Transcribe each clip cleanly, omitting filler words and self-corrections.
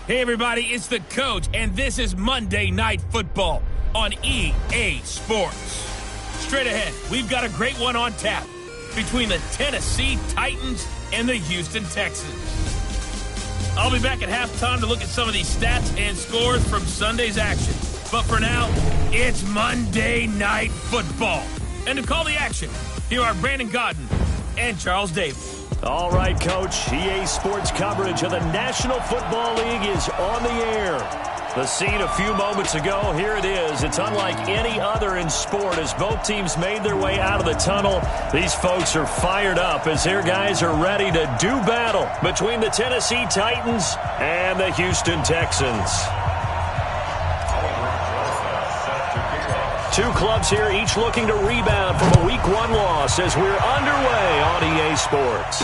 Hey everybody, it's the coach, and this is Monday Night Football on EA Sports. Straight ahead, we've got a great one on tap between the Tennessee Titans and the Houston Texans. I'll be back at halftime to look at some of these stats and scores from Sunday's action. But for now, it's Monday Night Football. And to call the action, here are Brandon Godden and Charles Davis. All right, Coach. EA Sports coverage of the National Football League is on the air. The scene a few moments ago, here it is. It's unlike any other in sport as both teams made their way out of the tunnel. These folks are fired up as their guys are ready to do battle between the Tennessee Titans and the Houston Texans. Two clubs here, each looking to rebound from a Week 1 loss as we're underway on EA Sports.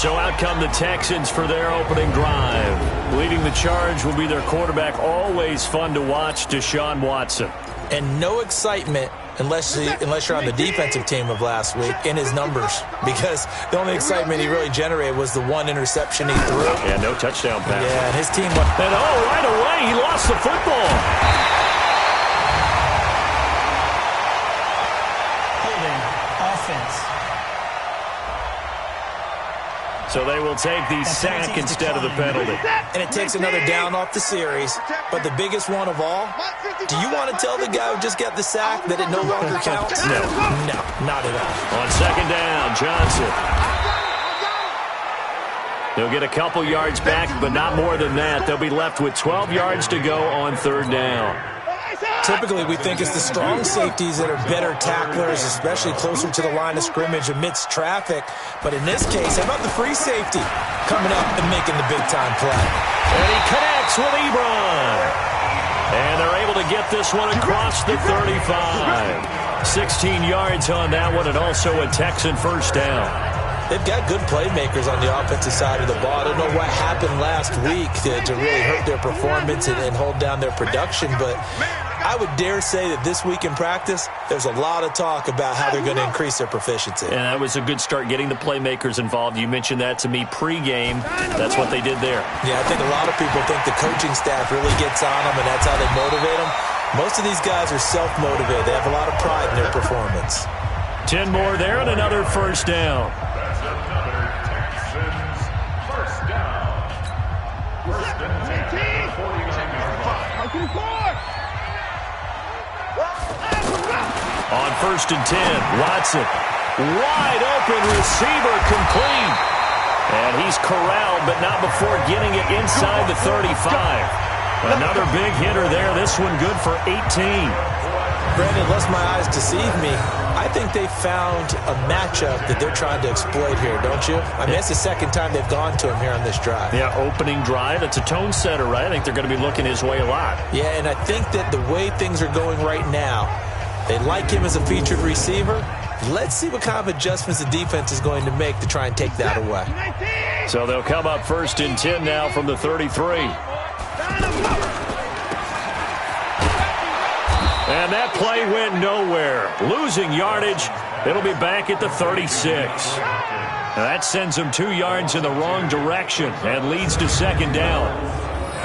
So out come the Texans for their opening drive. Leading the charge will be their quarterback, always fun to watch, Deshaun Watson. And no excitement unless you're on the defensive team of last week in his numbers, because the only excitement he really generated was the one interception he threw. Yeah, no touchdown pass. Yeah, and his team went. And right away, he lost the football. Holding offense. So they will take the sack instead of the penalty. And it takes another down off the series. But the biggest one of all, do you want to tell the guy who just got the sack that it no longer counts? No. No, not at all. On second down, Johnson. They'll get a couple yards back, but not more than that. They'll be left with 12 yards to go on third down. Typically, we think it's the strong safeties that are better tacklers, especially closer to the line of scrimmage amidst traffic. But in this case, how about the free safety coming up and making the big-time play? And he connects with Ebron. And they're able to get this one across the 35. 16 yards on that one, and also a Texan first down. They've got good playmakers on the offensive side of the ball. I don't know what happened last week to really hurt their performance and hold down their production, but I would dare say that this week in practice, there's a lot of talk about how they're going to increase their proficiency. And that was a good start, getting the playmakers involved. You mentioned that to me pregame. That's what they did there. Yeah, I think a lot of people think the coaching staff really gets on them, and that's how they motivate them. Most of these guys are self-motivated. They have a lot of pride in their performance. 10 more there and another first down. On first and 10, Watson. Wide open receiver, complete. And he's corralled, but not before getting it inside the 35. Another big hitter there. This one good for 18. Brandon, lest my eyes deceive me, I think they found a matchup that they're trying to exploit here, don't you? I mean, it's the second time they've gone to him here on this drive. Yeah, opening drive. It's a tone setter, right? I think they're going to be looking his way a lot. Yeah, and I think that the way things are going right now, they like him as a featured receiver. Let's see what kind of adjustments the defense is going to make to try and take that away. So they'll come up first and 10 now from the 33. And that play went nowhere. Losing yardage. It'll be back at the 36. Now that sends them 2 yards in the wrong direction and leads to second down.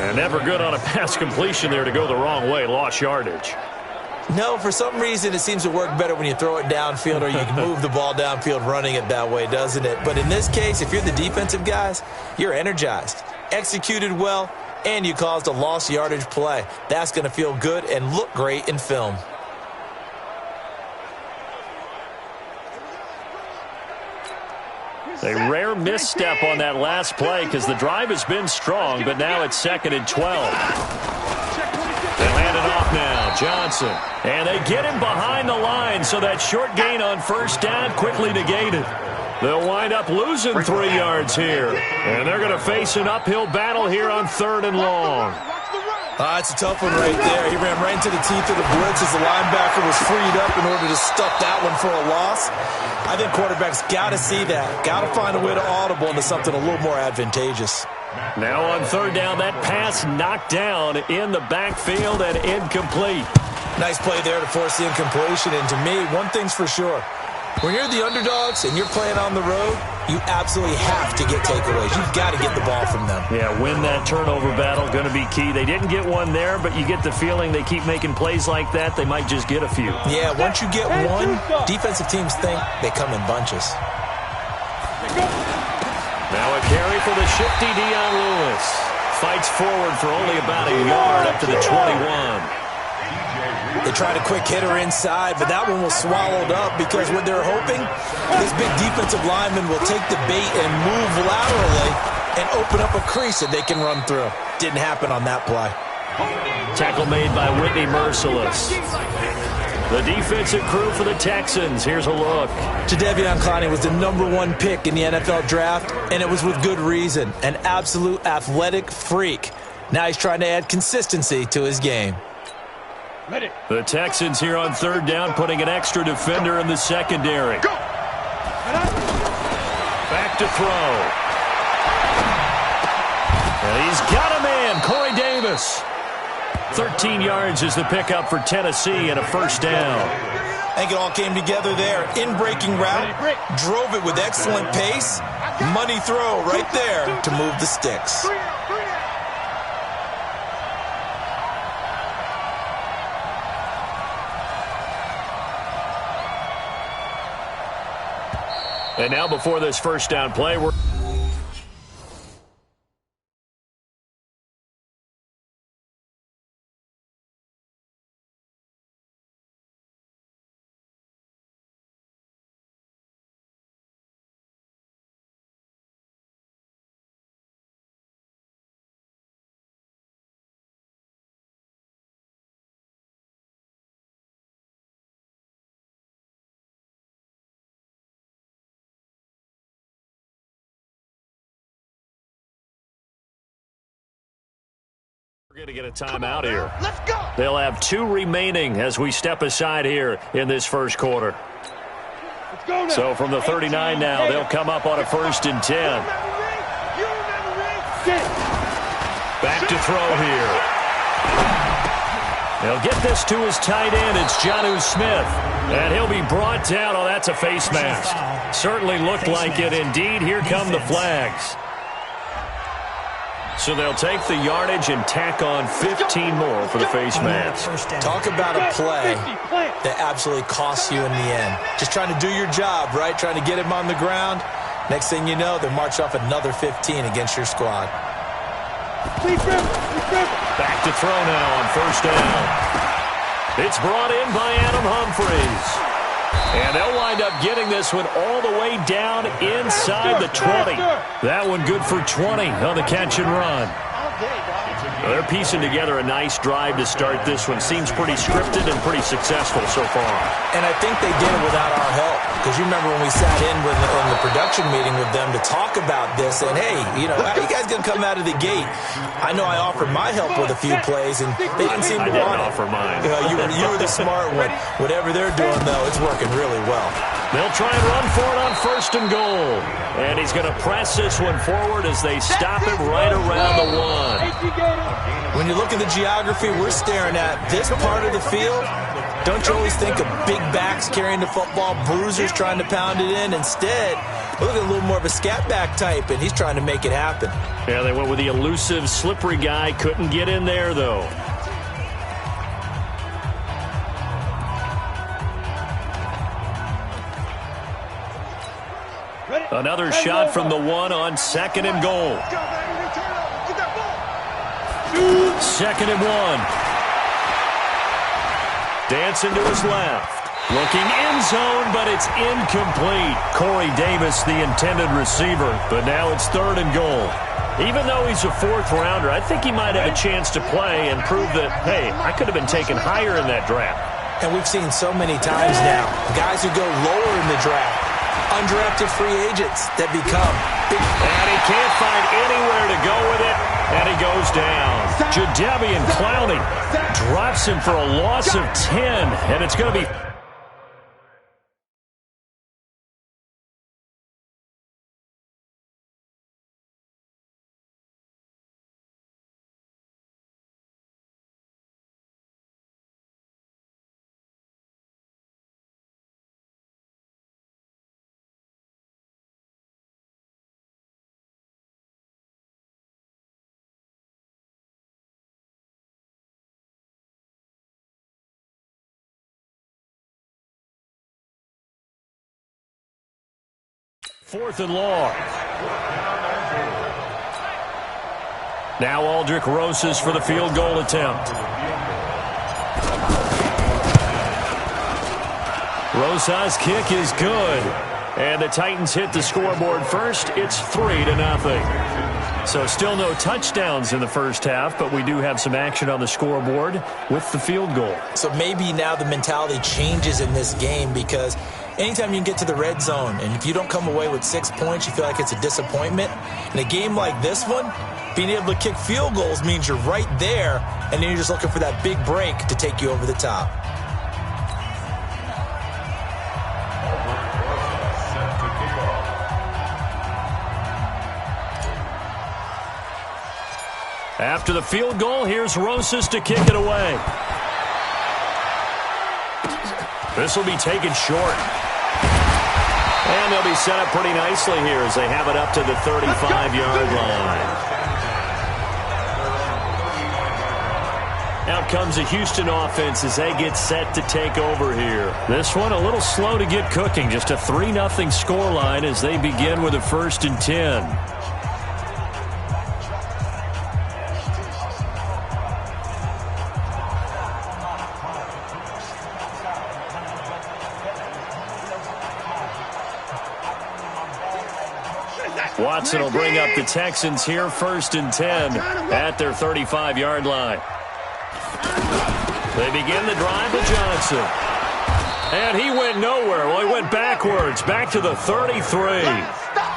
And never good on a pass completion there to go the wrong way. Lost yardage. No, for some reason it seems to work better when you throw it downfield or you can move the ball downfield running it that way, doesn't it? But in this case, if you're the defensive guys, you're energized, executed well, and you caused a lost yardage play. That's going to feel good and look great in film. A rare misstep on that last play because the drive has been strong, but now it's second and 12. They'll hand it off now, Johnson. And they get him behind the line, so that short gain on first down quickly negated. They'll wind up losing 3 yards here. And they're going to face an uphill battle here on third and long. It's a tough one right there. He ran right into the teeth of the blitz as the linebacker was freed up in order to stuff that one for a loss. I think quarterbacks got to see that. Got to find a way to audible into something a little more advantageous. Now on third down, that pass knocked down in the backfield and incomplete. Nice play there to force the incompletion. And to me, one thing's for sure. When you're the underdogs and you're playing on the road, you absolutely have to get takeaways. You've got to get the ball from them. Yeah, win that turnover battle, going to be key. They didn't get one there, but you get the feeling they keep making plays like that, they might just get a few. Yeah, once you get one, defensive teams think they come in bunches. Now a carry for the shifty Dion Lewis. Fights forward for only about a yard up to the 21. They tried a quick hitter inside, but that one was swallowed up because what they're hoping, this big defensive lineman will take the bait and move laterally and open up a crease that they can run through. Didn't happen on that play. Tackle made by Whitney Merciless. The defensive crew for the Texans. Here's a look. Jadeveon Clowney was the #1 pick in the NFL draft, and it was with good reason. An absolute athletic freak. Now he's trying to add consistency to his game. The Texans here on third down, putting an extra defender in the secondary. Back to throw. And he's got a man, Corey Davis. 13 yards is the pickup for Tennessee and a first down. I think it all came together there. In-breaking route, drove it with excellent pace. Money throw right there to move the sticks. And now before this first down play, we're going to get a timeout here. Let's go. They'll have 2 remaining as we step aside here in this first quarter. Let's go now. So from the 39 now, they'll come up on a 1st and 10. Back to throw here. They'll get this to his tight end. It's Jonnu Smith. And he'll be brought down. Oh, that's a face mask. Certainly looked like it. Indeed, here come the flags. So they'll take the yardage and tack on 15 more for the face mask. Talk about a play that absolutely costs you in the end. Just trying to do your job, right? Trying to get him on the ground. Next thing you know, they march off another 15 against your squad. Back to throw now on 1st down. It's brought in by Adam Humphries. And they'll wind up getting this one all the way down inside the 20. That one good for 20 on the catch and run. They're piecing together a nice drive to start this one. Seems pretty scripted and pretty successful so far. And I think they did it without our help. Because you remember when we sat in the production meeting with them to talk about this, and hey, you know, how are you guys going to come out of the gate? I know I offered my help with a few plays, and they didn't seem to want it. I didn't offer mine. You were the smart one. Whatever they're doing, though, it's working really well. They'll try and run for it on 1st and goal. And he's going to press this one forward as they stop him right around the 1. When you look at the geography we're staring at, this part of the field, don't you always think of big backs carrying the football, bruisers trying to pound it in? Instead, look at a little more of a scat back type, and he's trying to make it happen. Yeah, they went with the elusive, slippery guy. Couldn't get in there, though. Another shot from the 1 on 2nd and goal. 2nd and 1. Dancing to his left. Looking end zone, but it's incomplete. Corey Davis, the intended receiver. But now it's 3rd and goal. Even though he's a 4th rounder, I think he might have a chance to play and prove that, hey, I could have been taken higher in that draft. And we've seen so many times now, guys who go lower in the draft, undrafted free agents that become big. And he can't find anywhere to go with it, and he goes down. Jadeveon Clowney drops him for a loss of 10, and it's going to be 4th and long. Now Aldrick Rosas for the field goal attempt. Rosas' kick is good. And the Titans hit the scoreboard first. It's 3-0. So still no touchdowns in the first half, but we do have some action on the scoreboard with the field goal. So maybe now the mentality changes in this game, because anytime you can get to the red zone, and if you don't come away with 6 points, you feel like it's a disappointment. In a game like this one, being able to kick field goals means you're right there, and then you're just looking for that big break to take you over the top. After the field goal, here's Rosas to kick it away. This will be taken short. And they'll be set up pretty nicely here as they have it up to the 35-yard line. Out comes the Houston offense as they get set to take over here. This one a little slow to get cooking. Just a 3-0 scoreline as they begin with a 1st and 10. Watson will bring up the Texans here 1st and 10 at their 35-yard line. They begin the drive with Johnson. And he went nowhere. Well, he went backwards, back to the 33.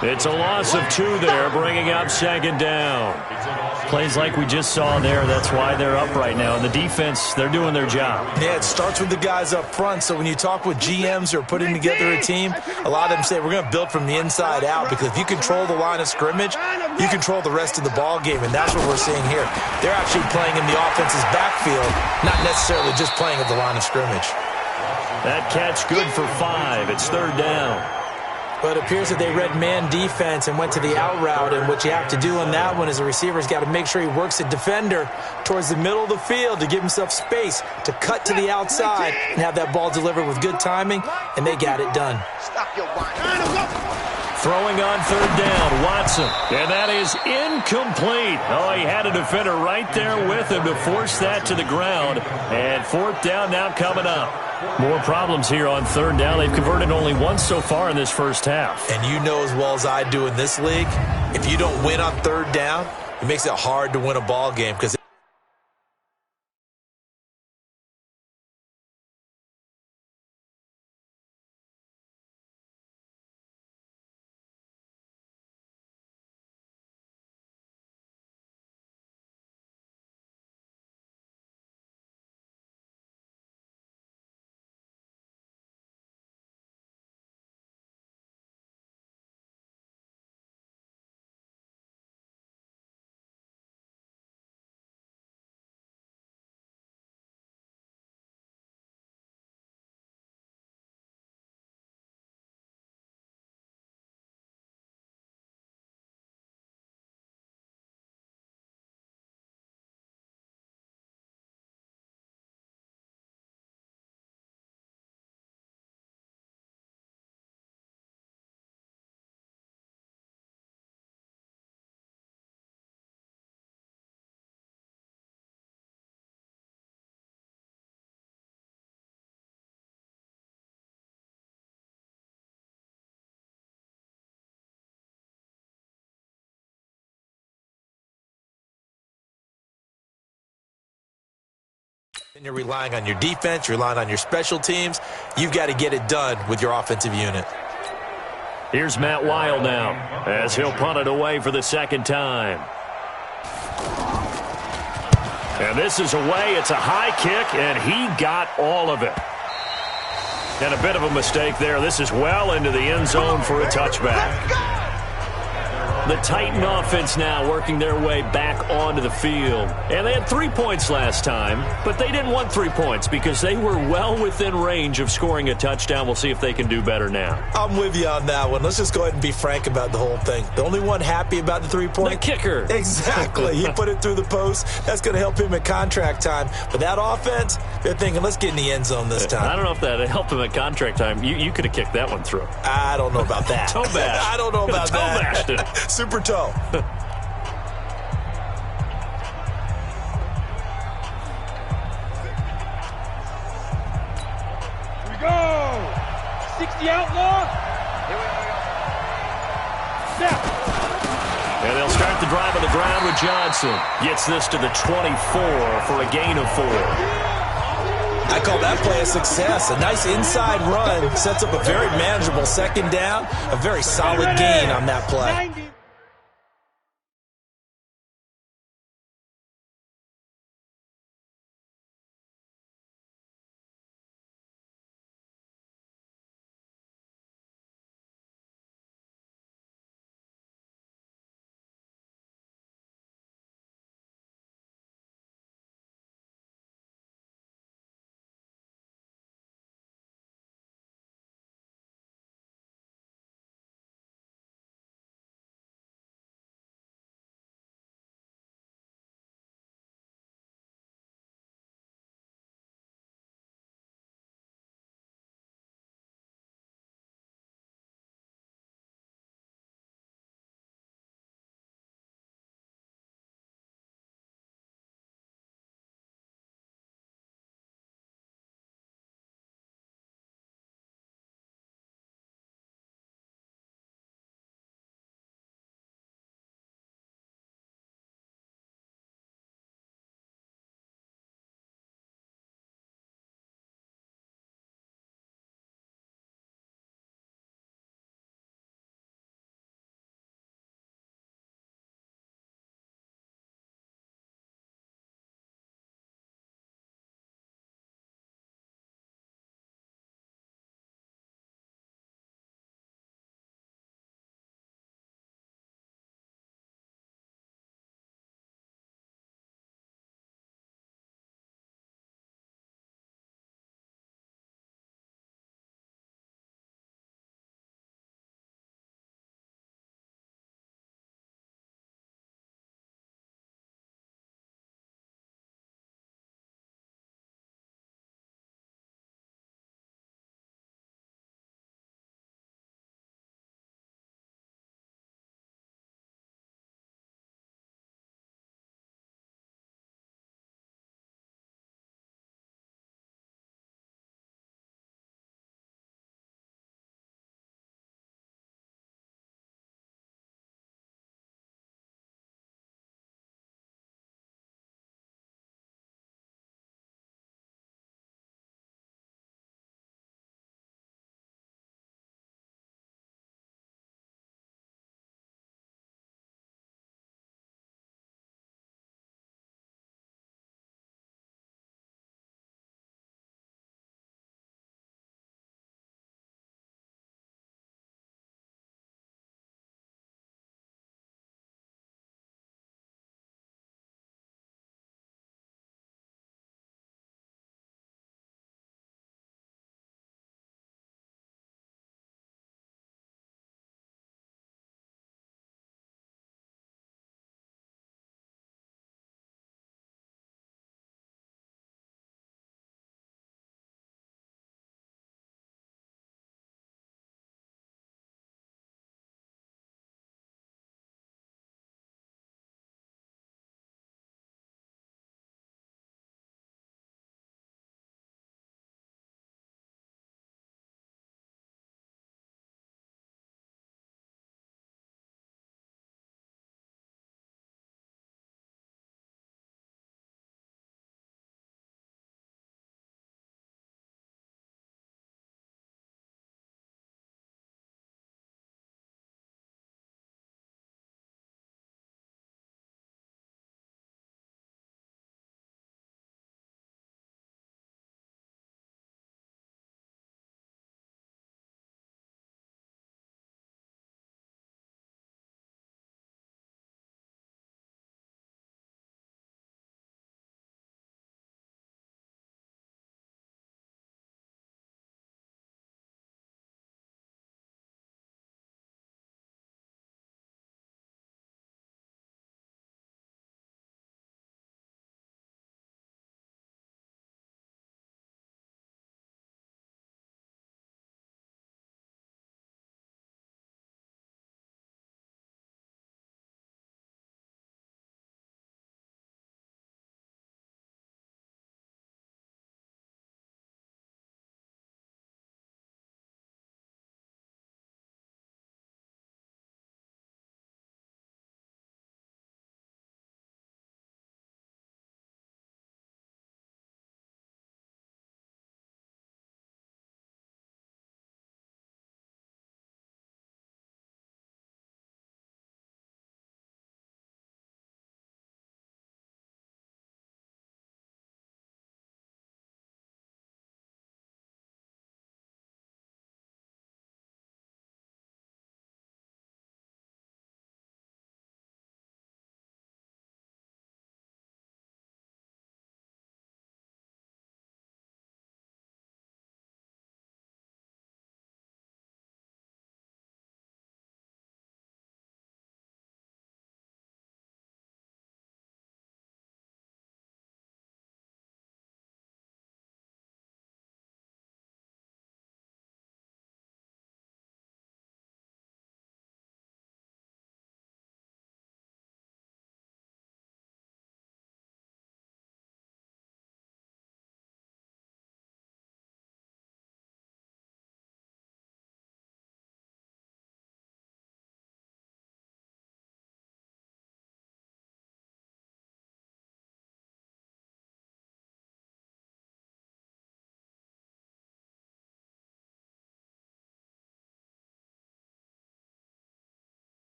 It's a loss of 2 there, bringing up 2nd down. Plays like we just saw there. That's why they're up right now. And the defense, they're doing their job. Yeah, it starts with the guys up front. So when you talk with GMs who are putting together a team, a lot of them say we're going to build from the inside out, because if you control the line of scrimmage, you control the rest of the ball game. And that's what we're seeing here. They're actually playing in the offense's backfield, not necessarily just playing at the line of scrimmage. That catch good for 5. It's 3rd down. But it appears that they read man defense and went to the out route, and what you have to do on that one is the receiver's got to make sure he works the defender towards the middle of the field to give himself space to cut to the outside and have that ball delivered with good timing, and they got it done. Throwing on 3rd down, Watson. And that is incomplete. Oh, he had a defender right there with him to force that to the ground. And 4th down now coming up. More problems here on 3rd down. They've converted only once so far in this first half. And you know as well as I do in this league, if you don't win on 3rd down, it makes it hard to win a ball game, because and you're relying on your defense, you're relying on your special teams. You've got to get it done with your offensive unit. Here's Matt Weil now as he'll punt it away for the 2nd time. And this is away. It's a high kick, and he got all of it. And a bit of a mistake there. This is well into the end zone for a touchback. The Titan offense now working their way back onto the field. And they had 3 points last time, but they didn't want 3 points because they were well within range of scoring a touchdown. We'll see if they can do better now. I'm with you on that one. Let's just go ahead and be frank about the whole thing. The only one happy about the 3-point? The kicker. Exactly. He put it through the post. That's going to help him at contract time. But that offense, they're thinking, let's get in the end zone this time. I don't know if that helped him at contract time. You could have kicked that one through. I don't know about that. Toe bash. I don't know about toe that. Bashed it. Super toe. Here we go. 60 outlaw. Here we go. Snap. And they'll start the drive on the ground with Johnson. Gets this to the 24 for a gain of 4. I call that play a success. A nice inside run sets up a very manageable second down. A very solid gain on that play. 90.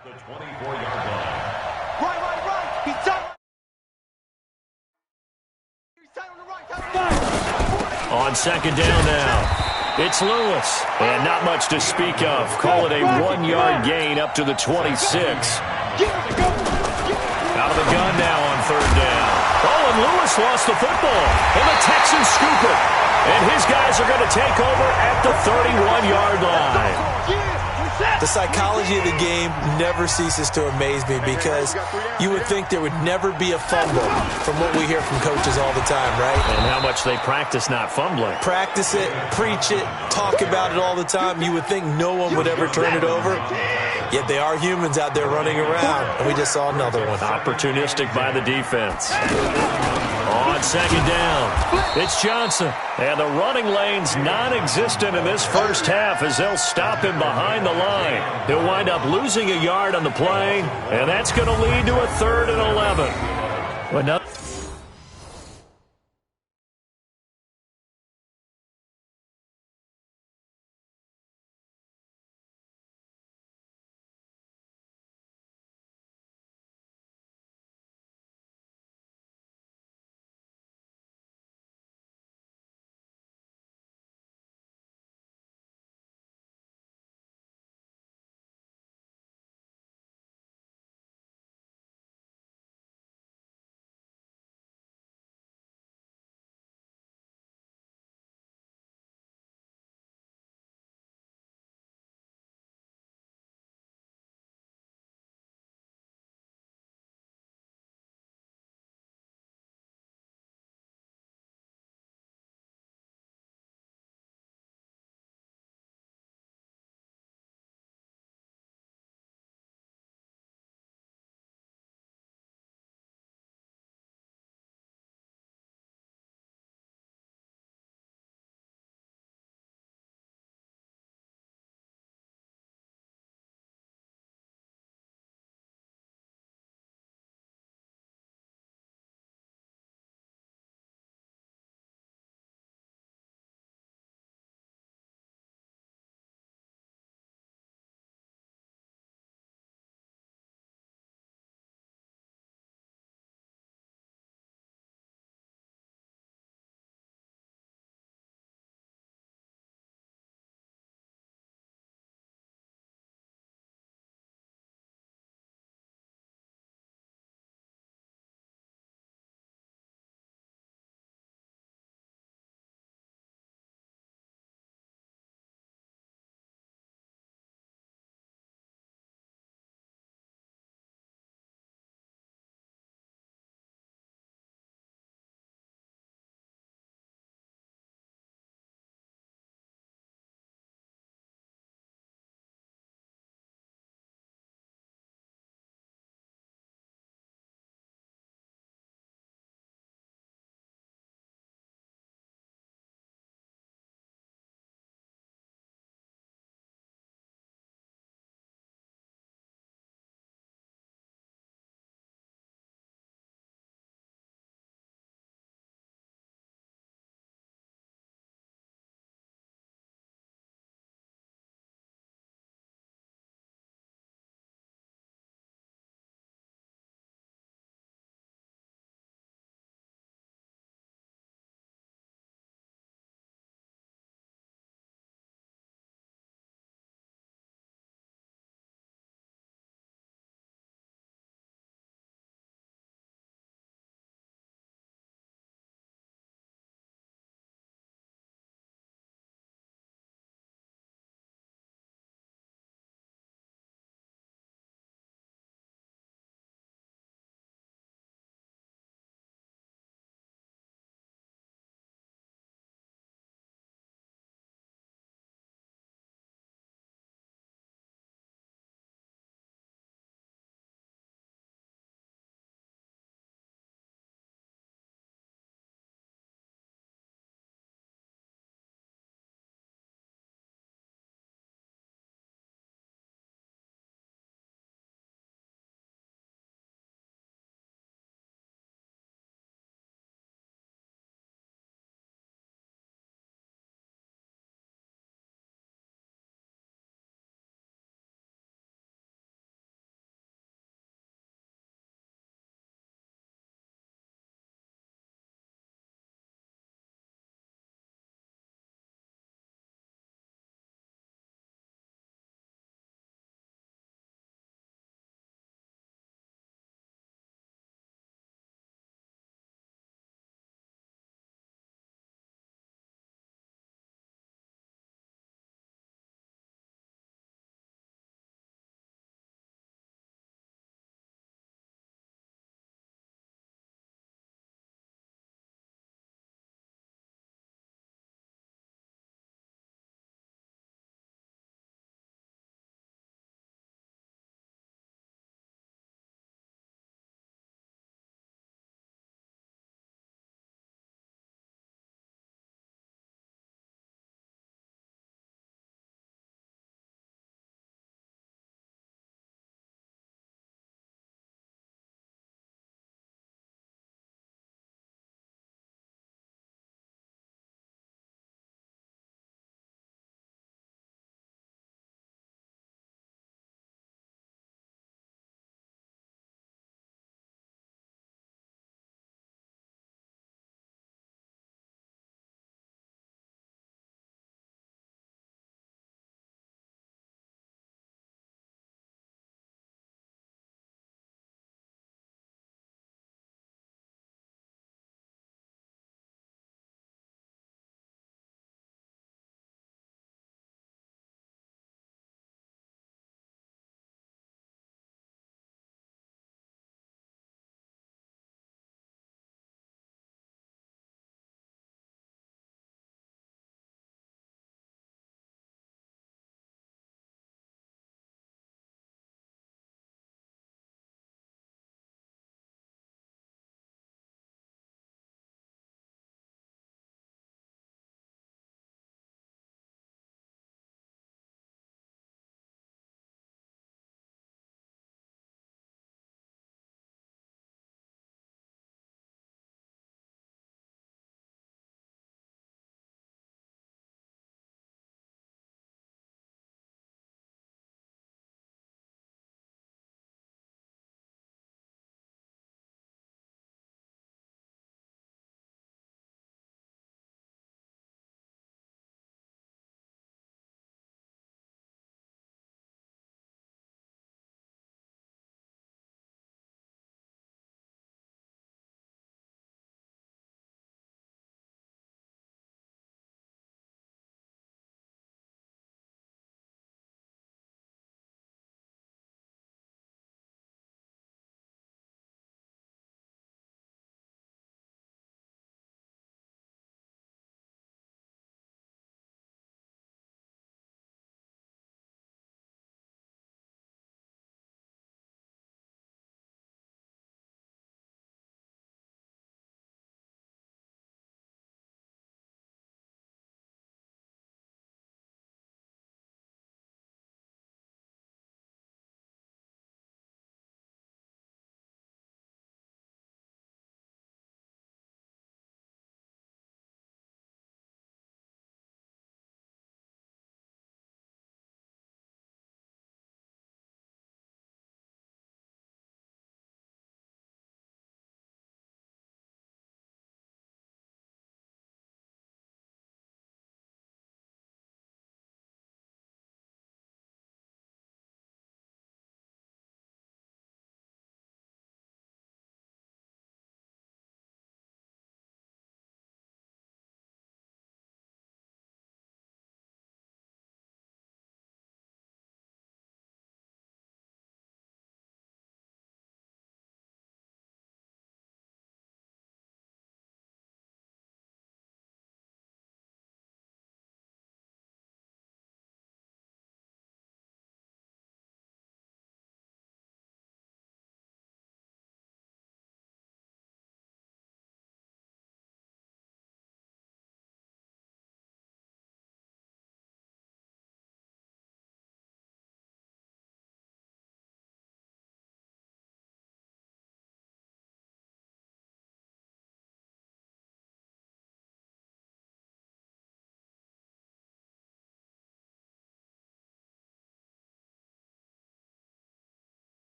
The 24-yard line. Right. He's tight. He's tight on the right. On second down now. It's Lewis, and not much to speak of. Call it a 1-yard gain up to the 26. Out of the gun now on third down. Oh, and Lewis lost the football, and the Texans scoop it. And his guys are going to take over at the 31-yard line. The psychology of the game never ceases to amaze me because you would think there would never be a fumble from what we hear from coaches all the time, right? And how much they practice not fumbling. Practice it, preach it, talk about it all the time. You would think no one would ever turn it over. Yet they are humans out there running around, and we just saw another one. Opportunistic by the defense. On second down, it's Johnson. And the running lane's non-existent in this first half as they'll stop him behind the line. He'll wind up losing a yard on the play, and that's going to lead to a 3rd and 11. Another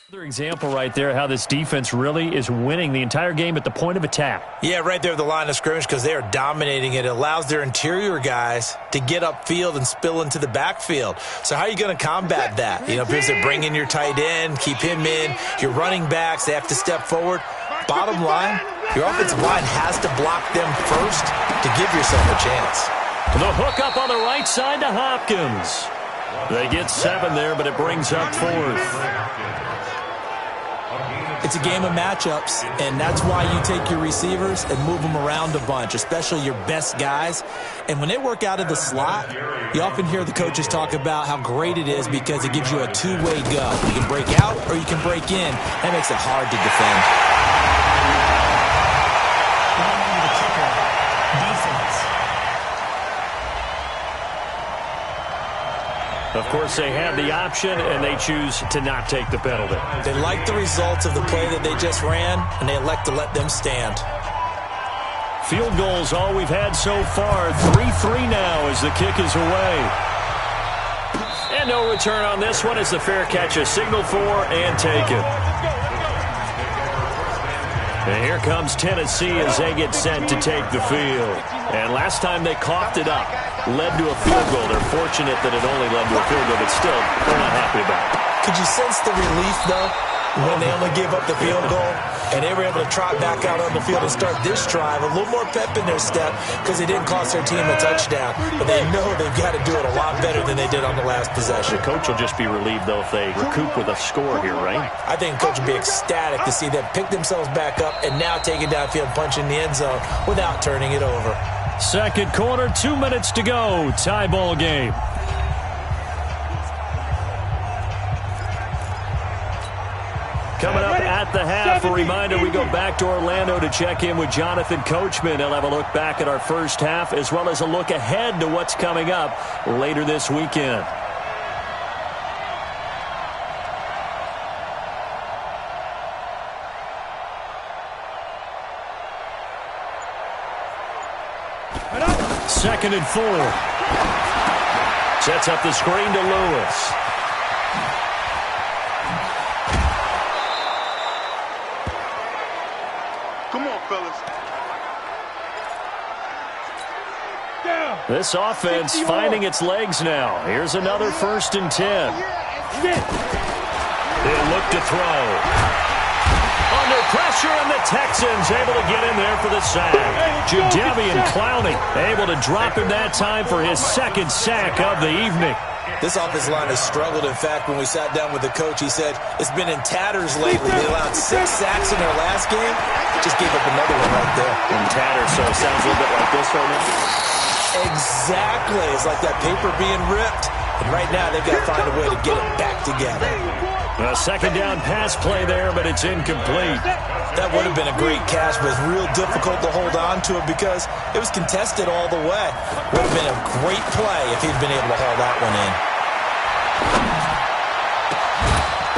Another example right there how this defense really is winning the entire game at the point of attack. Yeah, right there at the line of scrimmage because they are dominating it. It allows their interior guys to get upfield and spill into the backfield. So how are you going to combat that? You know, because they bring in your tight end, keep him in. Your running backs, they have to step forward. Bottom line, your offensive line has to block them first to give yourself a chance. The hook up on the right side to Hopkins. They get 7 there, but it brings up 4th. It's a game of matchups, and that's why you take your receivers and move them around a bunch, especially your best guys. And when they work out of the slot, you often hear the coaches talk about how great it is because it gives you a two-way go. You can break out or you can break in. That makes it hard to defend. The kicker, defense. Of course, they have the option, and they choose to not take the penalty. They like the results of the play that they just ran, and they elect to let them stand. Field goals all we've had so far. 3-3 now as the kick is away. And no return on this one as the fair catch is signaled for and taken. And here comes Tennessee as they get set to take the field. And last time they coughed it up, led to a field goal. They're fortunate that it only led to a field goal, but still, they're not happy about it. Could you sense the relief, though, when they only gave up the field goal and they were able to trot back out on the field and start this drive? A little more pep in their step because they didn't cost their team a touchdown. But they know they've got to do it a lot better than they did on the last possession. The coach will just be relieved, though, if they recoup with a score here, right? I think the coach will be ecstatic to see them pick themselves back up and now take it downfield, punch in the end zone without turning it over. Second quarter, 2 minutes to go. Tie ball game. Coming up at the half, a reminder, we go back to Orlando to check in with Jonathan Coachman. He'll have a look back at our first half as well as a look ahead to what's coming up later this weekend. Second and 4. Sets up the screen to Lewis. Come on, fellas. This offense finding its legs now. Here's another 1st and 10. They look to throw. Under pressure, and the Texans able to get in there for the sack. Jadeveon Clowney able to drop him that time for his 2nd sack of the evening. This offensive line has struggled. In fact, when we sat down with the coach, he said it's been in tatters lately. They allowed 6 sacks in their last game. Just gave up another one right there. In tatters, so it sounds a little bit like this right now. Exactly. It's like that paper being ripped. And right now, they've got to find a way to get it back together. A 2nd down pass play there, but it's incomplete. That would have been a great catch, but it's real difficult to hold on to it because it was contested all the way. Would have been a great play if he'd been able to haul that one in.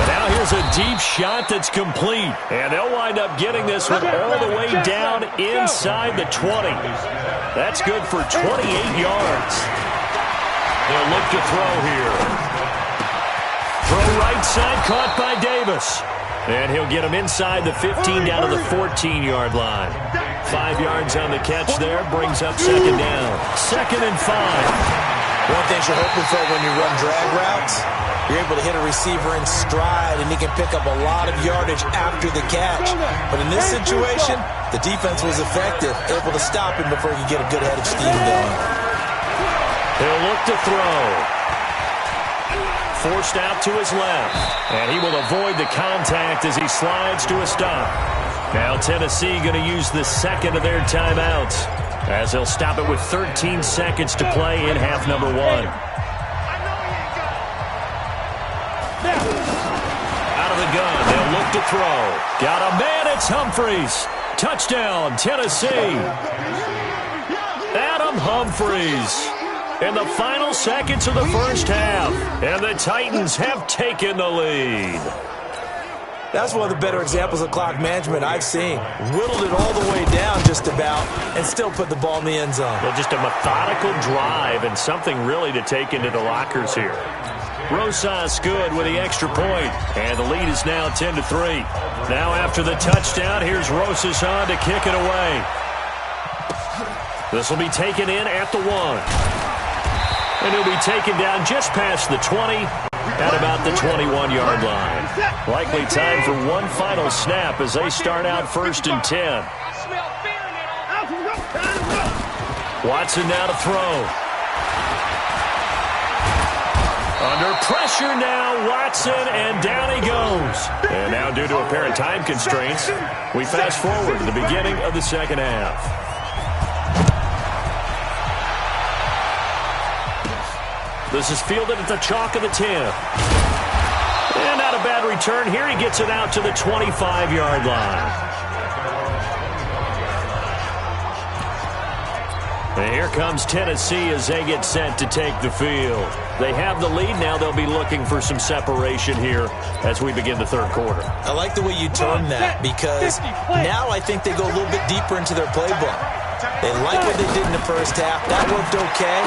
And now here's a deep shot that's complete. And they'll wind up getting this one all the way down inside the 20. That's good for 28 yards. They'll look to throw here. Throw right side, caught by Davis. And he'll get him inside the 15 down to the 14-yard line. 5 yards on the catch there, brings up 2nd down. 2nd and 5. One thing you're hoping for when you run drag routes, you're able to hit a receiver in stride, and he can pick up a lot of yardage after the catch. But in this situation, the defense was effective, able to stop him before he could get a good head of steam going. He'll look to throw. Forced out to his left. And he will avoid the contact as he slides to a stop. Now Tennessee going to use the 2nd of their timeouts as they'll stop it with 13 seconds to play in half number 1. Out of the gun, they'll look to throw. Got a man, it's Humphries. Touchdown, Tennessee. Adam Humphries. In the final seconds of the first half, and the Titans have taken the lead. That's one of the better examples of clock management I've seen. Whittled it all the way down just about, and still put the ball in the end zone. Well, just a methodical drive and something really to take into the lockers here. Rosas good with the extra point, and the lead is now 10-3. Now after the touchdown, here's Rosas on to kick it away. This will be taken in at the 1. And he'll be taken down just past the 20 at about the 21-yard line. Likely time for one final snap as they start out 1st and 10. Watson now to throw. Under pressure now, Watson, and down he goes. And now due to apparent time constraints, we fast forward to the beginning of the second half. This is fielded at the chalk of the 10. And not a bad return here. He gets it out to the 25-yard line. And here comes Tennessee as they get set to take the field. They have the lead. Now they'll be looking for some separation here as we begin the third quarter. I like the way you term that because now I think they go a little bit deeper into their playbook. They like what they did in the first half. That worked okay.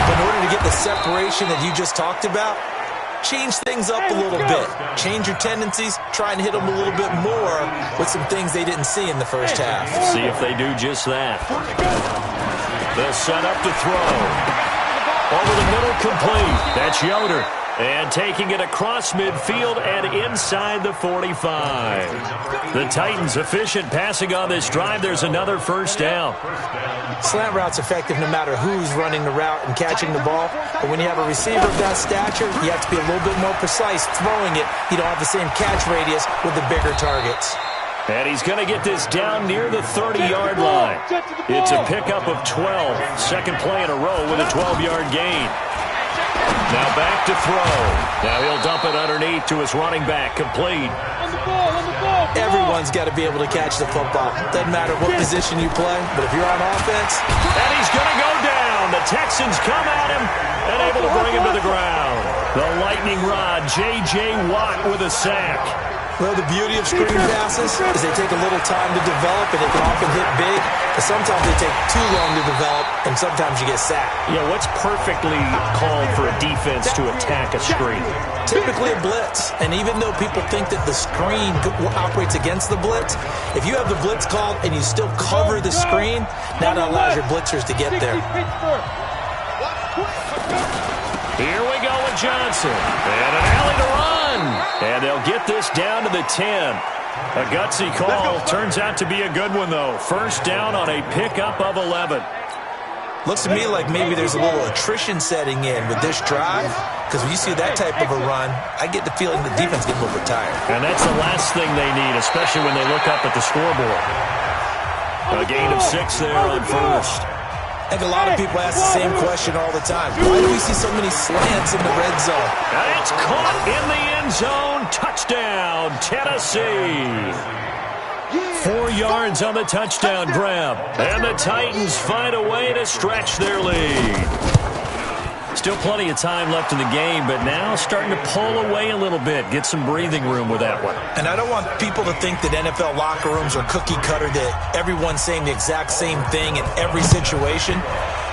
But in order to get the separation that you just talked about, change things up a little bit. Change your tendencies. Try and hit them a little bit more with some things they didn't see in the first half. See if they do just that. They'll set up to throw. Over the middle, complete. That's Yoder. And taking it across midfield and inside the 45. The Titans efficient passing on this drive. There's another first down. Slant route's effective no matter who's running the route and catching the ball. But when you have a receiver of that stature, you have to be a little bit more precise throwing it. You don't have the same catch radius with the bigger targets. And he's going to get this down near the 30-yard line. It's a pickup of 12. Second play in a row with a 12-yard gain. Now back to throw. Now he'll dump it underneath to his running back. Complete. Everyone's got to be able to catch the football. Doesn't matter what position you play, but if you're on offense. And he's going to go down. The Texans come at him and able to bring him to the ground. The lightning rod, J.J. Watt with a sack. Well, the beauty of screen passes is they take a little time to develop, and they can often hit big. But sometimes they take too long to develop, and sometimes you get sacked. Yeah, what's perfectly called for a defense to attack a screen? Typically a blitz. And even though people think that the screen operates against the blitz, if you have the blitz called and you still cover the screen, now that allows your blitzers to get there. Here we go with Johnson. And an alley to run. And they'll get this down to the 10. A gutsy call. Turns out to be a good one, though. First down on a pickup of 11. Looks to me like maybe there's a little attrition setting in with this drive. Because when you see that type of a run, I get the feeling the defense gets a little bit tired. And that's the last thing they need, especially when they look up at the scoreboard. A gain of 6 there on first. I think a lot of people ask the same question all the time. Why do we see so many slants in the red zone? And it's caught in the end zone. Touchdown, Tennessee. 4 yards on the touchdown grab. And the Titans find a way to stretch their lead. Still plenty of time left in the game, but now starting to pull away a little bit. Get some breathing room with that one. And I don't want people to think that NFL locker rooms are cookie cutter, that everyone's saying the exact same thing in every situation.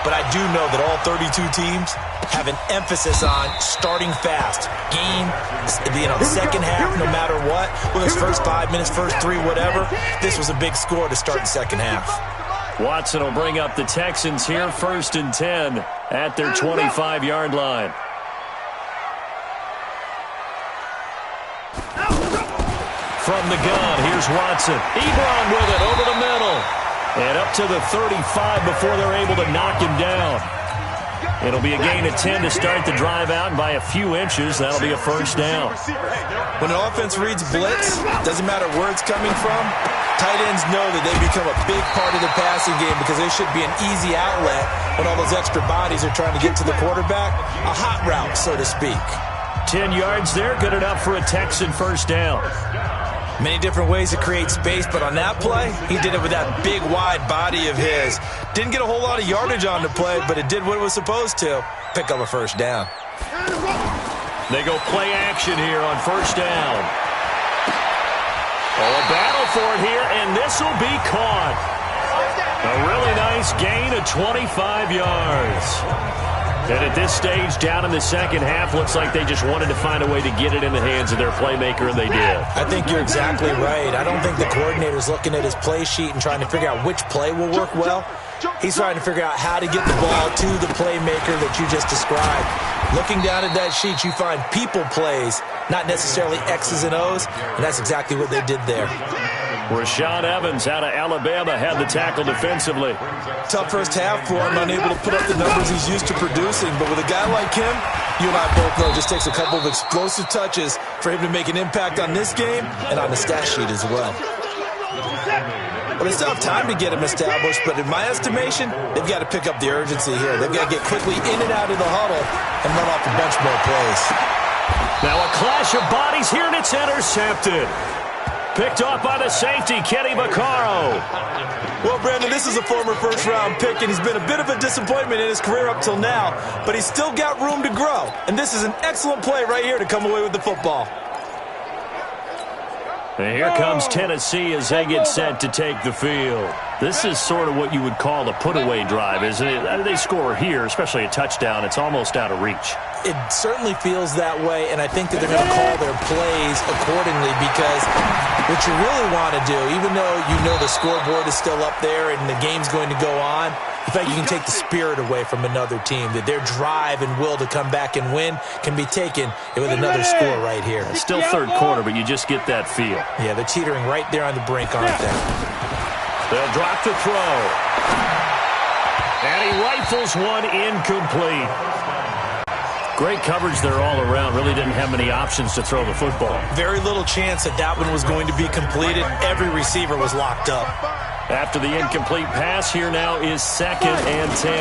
But I do know that all 32 teams have an emphasis on starting fast. Game, second half, no matter what. Whether it's first 5 minutes, first 3, whatever. This was a big score to start the second half. Watson will bring up the Texans here, 1st and 10 at their 25-yard line. From the gun, here's Watson. Ebron with it over the middle. And up to the 35 before they're able to knock him down. It'll be a gain of 10 to start the drive out, and by a few inches, that'll be a first down. When an offense reads blitz, doesn't matter where it's coming from, tight ends know that they become a big part of the passing game because they should be an easy outlet when all those extra bodies are trying to get to the quarterback. A hot route, so to speak. 10 yards there, good enough for a Texan first down. Many different ways to create space, but on that play, he did it with that big, wide body of his. Didn't get a whole lot of yardage on the play, but it did what it was supposed to. Pick up a first down. They go play action here on first down. Oh, a battle for it here, and this will be caught. A really nice gain of 25 yards. And at this stage, down in the second half, looks like they just wanted to find a way to get it in the hands of their playmaker, and they did. I think you're exactly right. I don't think the coordinator's looking at his play sheet and trying to figure out which play will work well. He's trying to figure out how to get the ball to the playmaker that you just described. Looking down at that sheet, you find people plays, not necessarily X's and O's, and that's exactly what they did there. Rashaan Evans out of Alabama had the tackle defensively. Tough first half for him, unable to put up the numbers he's used to producing. But with a guy like him, you and I both know it just takes a couple of explosive touches for him to make an impact on this game and on the stat sheet as well. Well, they still have time to get him established, but in my estimation, they've got to pick up the urgency here. They've got to get quickly in and out of the huddle and run off a bunch more plays. Now a clash of bodies here, and it's intercepted. Picked off by the safety, Kenny Vaccaro. Well, Brandon, this is a former first-round pick, and he's been a bit of a disappointment in his career up till now, but he's still got room to grow, and this is an excellent play right here to come away with the football. And here comes Tennessee as they get set to take the field. This is sort of what you would call a put-away drive, isn't it? They score here, especially a touchdown. It's almost out of reach. It certainly feels that way, and I think that they're going to call their plays accordingly because what you really want to do, even though you know the scoreboard is still up there and the game's going to go on, in fact, you can take the spirit away from another team, that their drive and will to come back and win can be taken with another score right here. It's still third quarter, but you just get that feel. Yeah, they're teetering right there on the brink, aren't they? They'll drop the throw. And he rifles one incomplete. Great coverage there all around. Really didn't have many options to throw the football. Very little chance that that one was going to be completed. Every receiver was locked up. After the incomplete pass, here now is 2nd and 10.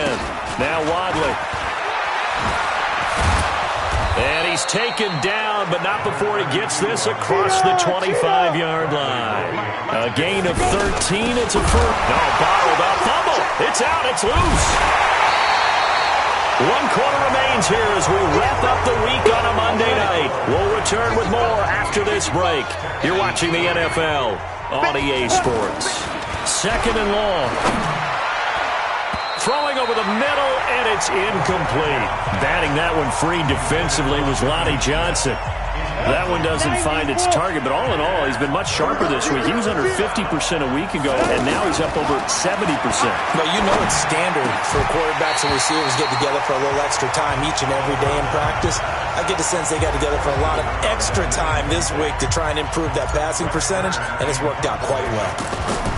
Now Wadley. And he's taken down, but not before he gets this across the 25-yard line. A gain of 13. It's a first. No, bottled up. Fumble. It's out. It's loose. 1 quarter remains here as we wrap up the week on a Monday night. We'll return with more after this break. You're watching the NFL on EA Sports. 2nd and long. Throwing over the middle, and it's incomplete. Batting that one free defensively was Lonnie Johnson. That one doesn't find its target, but all in all, he's been much sharper this week. He was under 50% a week ago, and now he's up over 70%. But you know it's standard for quarterbacks and receivers get together for a little extra time each and every day in practice. I get the sense they got together for a lot of extra time this week to try and improve that passing percentage, and it's worked out quite well.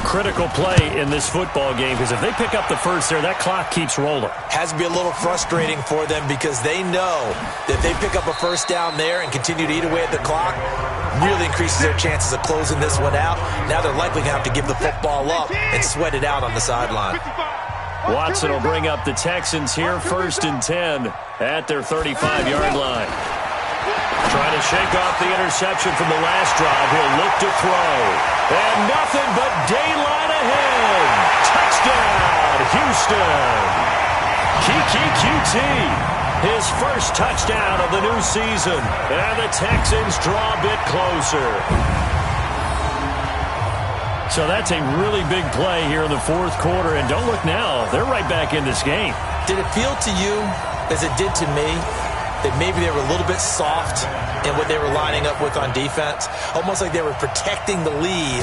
Critical play in this football game, because if they pick up the first there, that clock keeps rolling. Has to be a little frustrating for them because they know that if they pick up a first down there and continue to eat away at the clock, really increases their chances of closing this one out. Now they're likely going to have to give the football up and sweat it out on the sideline. Watson will bring up the Texans here, 1st and 10 at their 35-yard line. Trying to shake off the interception from the last drive. He'll look to throw. And nothing but daylight ahead. Touchdown, Houston. Kiki QT. His first touchdown of the new season. And the Texans draw a bit closer. So that's a really big play here in the 4th quarter. And don't look now. They're right back in this game. Did it feel to you, as it did to me, that maybe they were a little bit soft in what they were lining up with on defense? Almost like they were protecting the lead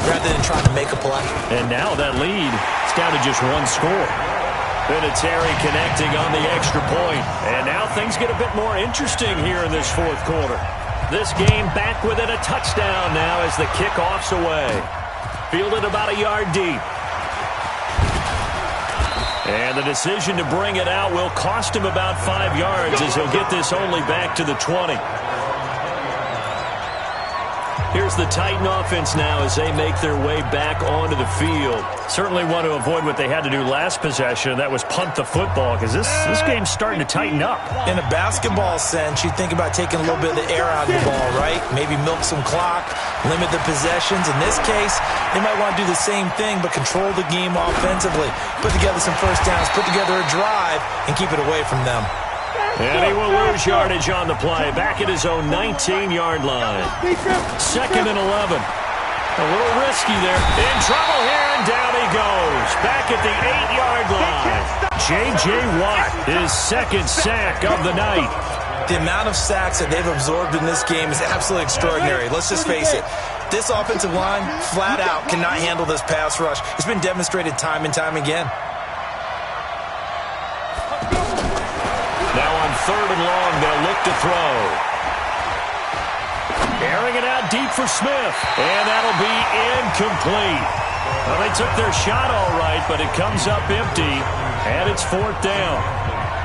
rather than trying to make a play. And now that lead is down to just 1 score. Vinatieri connecting on the extra point. And now things get a bit more interesting here in this 4th quarter. This game back within a touchdown now as the kickoff's away. Fielded about a yard deep. And the decision to bring it out will cost him about 5 yards as he'll get this only back to the 20. Here's the Titan offense now as they make their way back onto the field. Certainly want to avoid what they had to do last possession, and that was punt the football, because this game's starting to tighten up. In a basketball sense, you think about taking a little bit of the air out of the ball, right? Maybe milk some clock, limit the possessions. In this case, they might want to do the same thing, but control the game offensively. Put together some first downs, put together a drive, and keep it away from them. And he will lose yardage on the play. Back at his own 19-yard line. 2nd and 11. A little risky there. In trouble here, and down he goes. Back at the 8-yard line. J.J. Watt, his second sack of the night. The amount of sacks that they've absorbed in this game is absolutely extraordinary. Let's just face it. This offensive line, flat out, cannot handle this pass rush. It's been demonstrated time and time again. Now on 3rd and long, they'll look to throw. Airing it out deep for Smith. And that'll be incomplete. Well, they took their shot all right, but it comes up empty. And it's 4th down.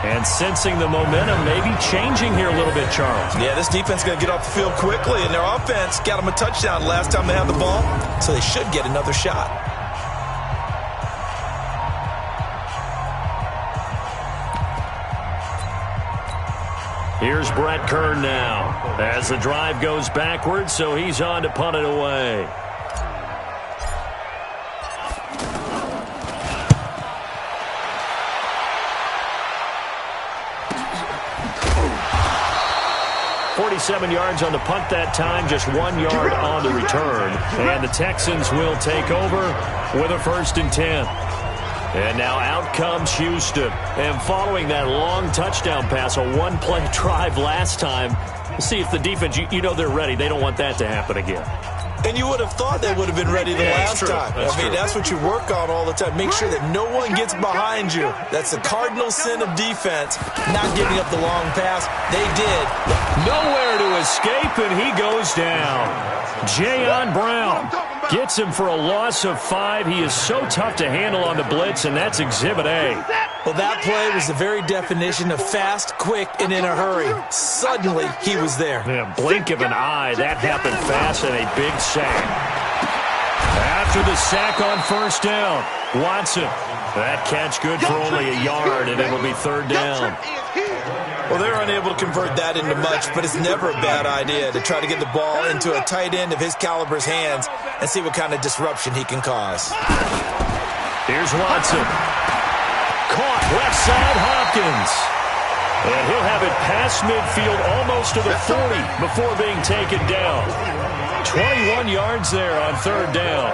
And sensing the momentum maybe changing here a little bit, Charles. Yeah, this defense is going to get off the field quickly, and their offense got them a touchdown last time they had the ball, so they should get another shot. Here's Brett Kern now as the drive goes backwards, so he's on to punt it away. .47 yards on the punt that time, just 1 yard on the return. And the Texans will take over with a 1st and 10. And now out comes Houston. And following that long touchdown pass, a one-play drive last time, see if the defense, you know they're ready. They don't want that to happen again. And you would have thought they would have been ready the last time. That's what you work on all the time. Make sure that no one gets behind you. That's the cardinal sin of defense, not giving up the long pass. They did. Nowhere to escape, and he goes down. Jayon Brown gets him for a loss of 5. He is so tough to handle on the blitz, and that's Exhibit A. Well, that play was the very definition of fast, quick, and in a hurry. Suddenly, he was there. Yeah, blink of an eye. That happened fast, and a big sack. After the sack on 1st down, Watson. That catch good for only a yard, and it'll be 3rd down. Well, they're unable to convert that into much, but it's never a bad idea to try to get the ball into a tight end of his caliber's hands and see what kind of disruption he can cause. Here's Watson. Caught left side, Hopkins. And he'll have it past midfield almost to the 40 before being taken down. 21 yards there on 3rd down.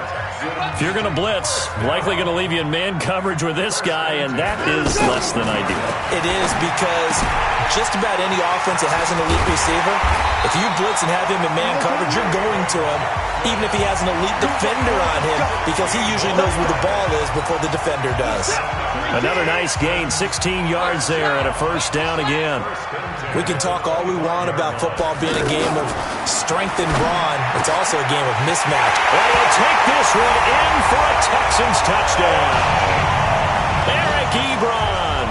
If you're going to blitz, likely going to leave you in man coverage with this guy, and that is less than ideal. It is, because just about any offense that has an elite receiver, if you blitz and have him in man coverage, you're going to him, even if he has an elite defender on him, because he usually knows where the ball is before the defender does. Another nice gain, 16 yards there, and a 1st down again. We can talk all we want about football being a game of strength and brawn. It's also a game of mismatch. And he'll take this one in for a Texans touchdown. Eric Ebron,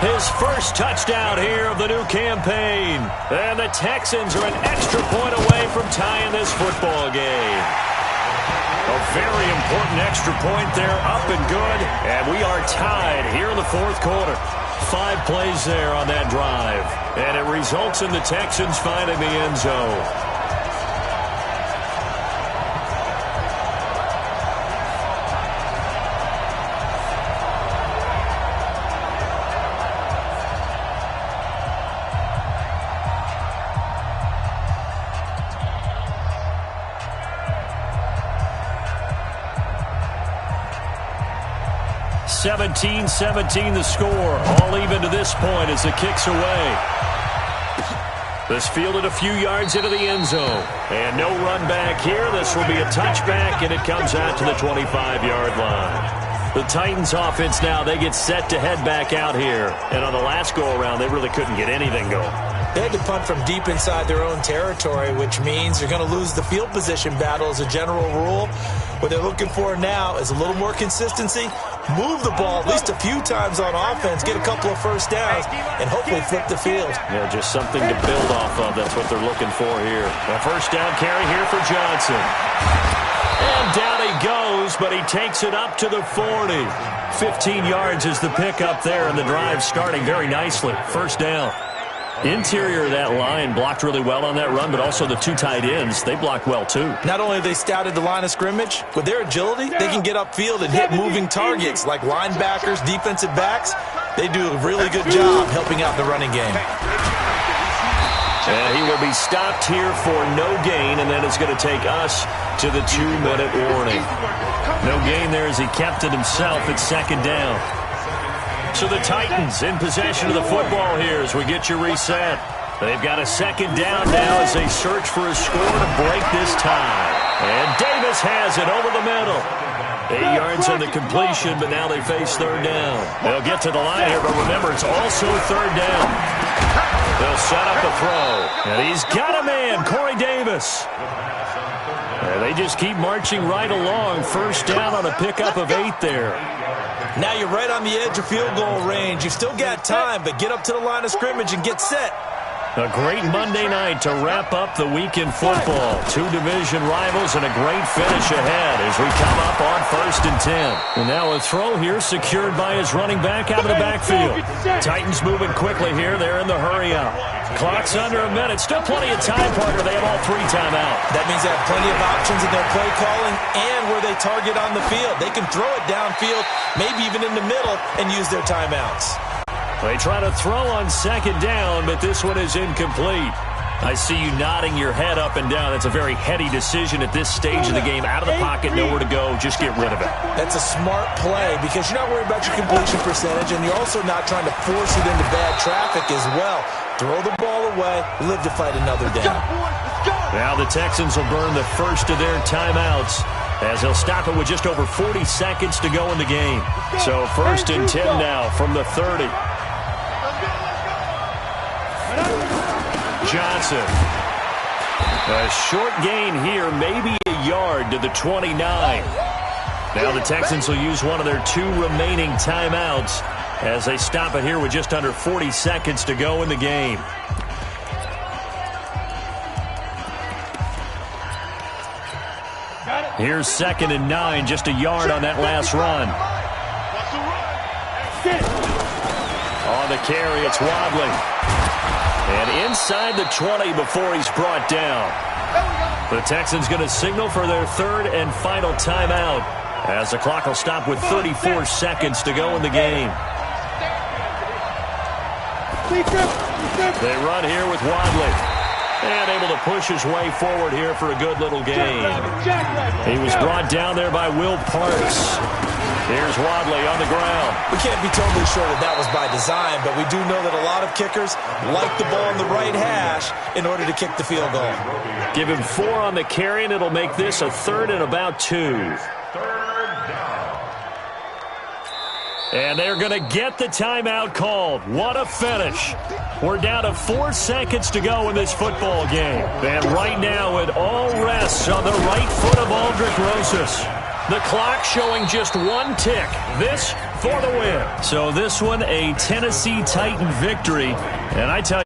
his first touchdown here of the new campaign. And the Texans are an extra point away from tying this football game. A very important extra point there, up and good. And we are tied here in the 4th quarter. 5 plays there on that drive. And it results in the Texans finding the end zone. (17-17) the score. All even to this point as the kick's away. This fielded a few yards into the end zone. And no run back here. This will be a touchback, and it comes out to the 25-yard line. The Titans offense now, they get set to head back out here. And on the last go-around, they really couldn't get anything going. They had to punt from deep inside their own territory, which means they're going to lose the field position battle as a general rule. What they're looking for now is a little more consistency, move the ball at least a few times on offense, get a couple of 1st downs, and hopefully flip the field. Yeah, just something to build off of. That's what they're looking for here. A 1st down carry here for Johnson. And down he goes, but he takes it up to the 40. 15 yards is the pickup there, and the drive starting very nicely. 1st down. Interior of that line blocked really well on that run, but also the 2 tight ends, they blocked well too. Not only have they scouted the line of scrimmage, with their agility, they can get upfield and hit moving targets like linebackers, defensive backs. They do a really good job helping out the running game. And he will be stopped here for no gain, and then it's going to take us to the 2-minute warning. No gain there as he kept it himself at second down. So the Titans in possession of the football here as we get you reset. They've got a second down now as they search for a score to break this tie. And Davis has it over the middle. 8 yards on the completion, but now they face third down. They'll get to the line here, but remember, it's also third down. They'll set up a throw. And he's got a man, Corey Davis. And they just keep marching right along. First down on a pickup of 8 there. Now you're right on the edge of field goal range. You've still got time, but get up to the line of scrimmage and get set. A great Monday night to wrap up the week in football. 2 division rivals and a great finish ahead as we come up on 1st and 10. And now a throw here secured by his running back out of the backfield. Titans moving quickly here. They're in the hurry up. Clock's under a minute. Still plenty of time, partner. They have all 3 timeouts. That means they have plenty of options in their play calling and where they target on the field. They can throw it downfield, maybe even in the middle, and use their timeouts. They try to throw on second down, but this one is incomplete. I see you nodding your head up and down. That's a very heady decision at this stage of the game. Out of the pocket, nowhere to go. Just get rid of it. That's a smart play because you're not worried about your completion percentage, and you're also not trying to force it into bad traffic as well. Throw the ball away, live to fight another down. Now the Texans will burn the first of their timeouts as they'll stop it with just over 40 seconds to go in the game. So 1st and 10 now from the 30. Johnson. A short gain here, maybe a yard to the 29. Now the Texans will use one of their 2 remaining timeouts as they stop it here with just under 40 seconds to go in the game. Here's 2nd and 9, just a yard on that last run. On the carry, it's Wadley. And inside the 20 before he's brought down. The Texans going to signal for their 3rd and final timeout as the clock will stop with 34 seconds to go in the game. They run here with Wadley. And able to push his way forward here for a good little gain. He was brought down there by Will Parks. Here's Wadley on the ground. We can't be totally sure that was by design, but we do know that a lot of kickers like the ball on the right hash in order to kick the field goal. Give him 4 on the carry, and it'll make this a 3rd and about 2. And they're going to get the timeout called. What a finish. We're down to 4 seconds to go in this football game. And right now it all rests on the right foot of Aldrick Rosas. The clock showing just 1 tick. This for the win. So this one a Tennessee Titan victory. And I tell you,